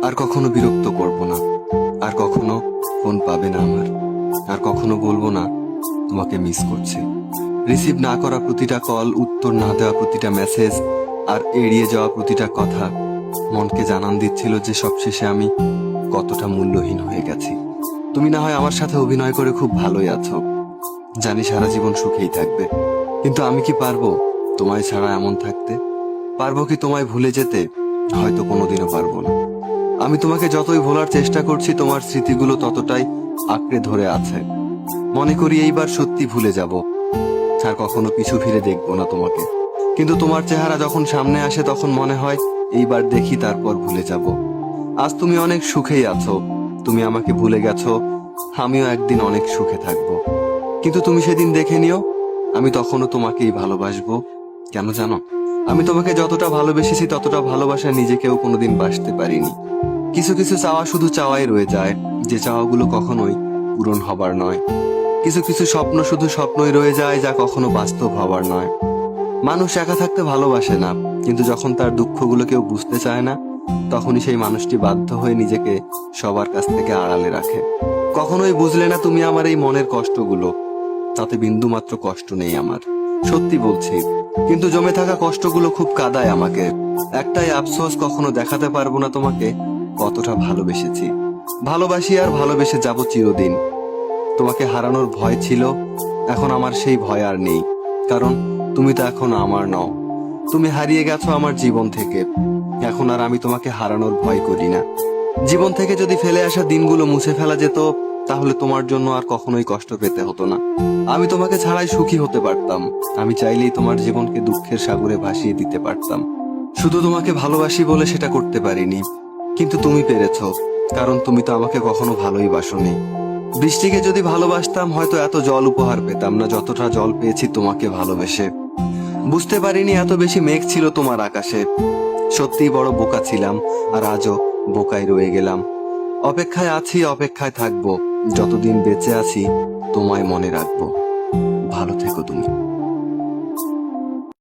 আর কখনো বিরক্ত করব না, আর কখনো ফোন পাবে না আমার, আর কখনো বলবো না তোমাকে মিস করছি। রিসিভ না করা প্রতিটা কল, উত্তর না দেওয়া প্রতিটা মেসেজ, আর এড়িয়ে যাওয়া প্রতিটা কথা মনকে জানান দিচ্ছিল যে সবশেষে আমি কতটা মূল্যহীন হয়ে গেছি। তুমি না হয় আমার সাথে অভিনয় করে খুব ভালোই আছো, জানি সারা জীবন সুখেই থাকবে, কিন্তু আমি কি পারবো তোমায় ছাড়া এমন থাকতে? পারবো কি তোমায় ভুলে যেতে? হয়তো কোনোদিনও পারবো না। আমি তোমাকে যতই ভোলার চেষ্টা করছি, তোমার স্মৃতিগুলো ততটাই আঁকড়ে ধরে আছে। মনে করি এইবার সত্যি ভুলে যাব, আর কখনো পিছু ফিরে দেখবো না তোমাকে। কিন্তু তোমার চেহারা যখন সামনে আসে তখন মনে হয় এইবার দেখি, তারপর ভুলে যাব। আজ তুমি অনেক সুখেই আছো, তুমি আমাকে ভুলে গেছো, আমিও একদিন অনেক সুখে থাকবো। কিন্তু তুমি সেদিন দেখে নিও, আমি তখনও তোমাকেই ভালোবাসবো। কেন জানো? আমি তোমাকে যতটা ভালোবেসেছি ততটা ভালোবাসায় নিজেকেও কোনোদিন বাসতে পারিনি। কিছু কিছু চাওয়া শুধু চাওয়াই রয়ে যায়, যে চাওয়াগুলো কখনোই পূরণ হবার নয়। কিছু কিছু স্বপ্ন শুধু স্বপ্নই রয়ে যায়, যা কখনো বাস্তব হবার নয়। মানুষ একা থাকতে ভালোবাসে না, কিন্তু যখন তার দুঃখগুলো কেউ বুঝতে চায় না, তখনই সেই মানুষটি বাধ্য হয়ে নিজেকে সবার কাছ থেকে আড়ালে রাখে। কখনোই বুঝলে না তুমি আমার এই মনের কষ্টগুলো, তাতে বিন্দুমাত্র কষ্ট নেই আমার, সত্যি বলছি। কিন্তু জমে থাকা কষ্টগুলো খুব কাঁদায় আমাকে। একটাই আফসোস, কখনো দেখাতে পারবো না তোমাকে কতটা ভালোবেসেছি। ভালোবাসি আর ভালোবেসে যাব চিরদিন। তোমাকে হারানোর ভয় ছিল, এখন আমার সেই ভয় আর নেই, কারণ তুমি তো এখন আমার নও। তুমি হারিয়ে গেছো আমার জীবন থেকে, এখন আর আমি তোমাকে হারানোর ভয় করি না। জীবন থেকে যদি ফেলে আসা দিনগুলো মুছে ফেলা যেত, তাহলে তোমার জন্য আর কখনোই কষ্ট পেতে হতো না। আমি তোমাকে ছাড়াই সুখী হতে পারতাম। আমি চাইলেই তোমার জীবনকে দুঃখের সাগরে ভাসিয়ে দিতে পারতাম। শুধু তোমাকে ভালোবাসি বলে সেটা করতে পারিনি, কিন্তু তুমি পেরেছো, কারণ তুমি তো আমাকে কখনো ভালোই বাসোনি। বৃষ্টিকে যদি ভালোবাসতাম, হয়তো এত জল উপহার পেতাম না যতটা জল পেয়েছি তোমাকে ভালোবেসে। বুঝতে পারিনি এত বেশি মেঘ ছিল তোমার আকাশে। সত্যিই বড় বোকা ছিলাম, আর আজও বোকাই রয়ে গেলাম। অপেক্ষায় আছি, অপেক্ষায় থাকবো, যতদিন বেঁচে আছি তোমায় মনে রাখবো। ভালো থেকো তুমি।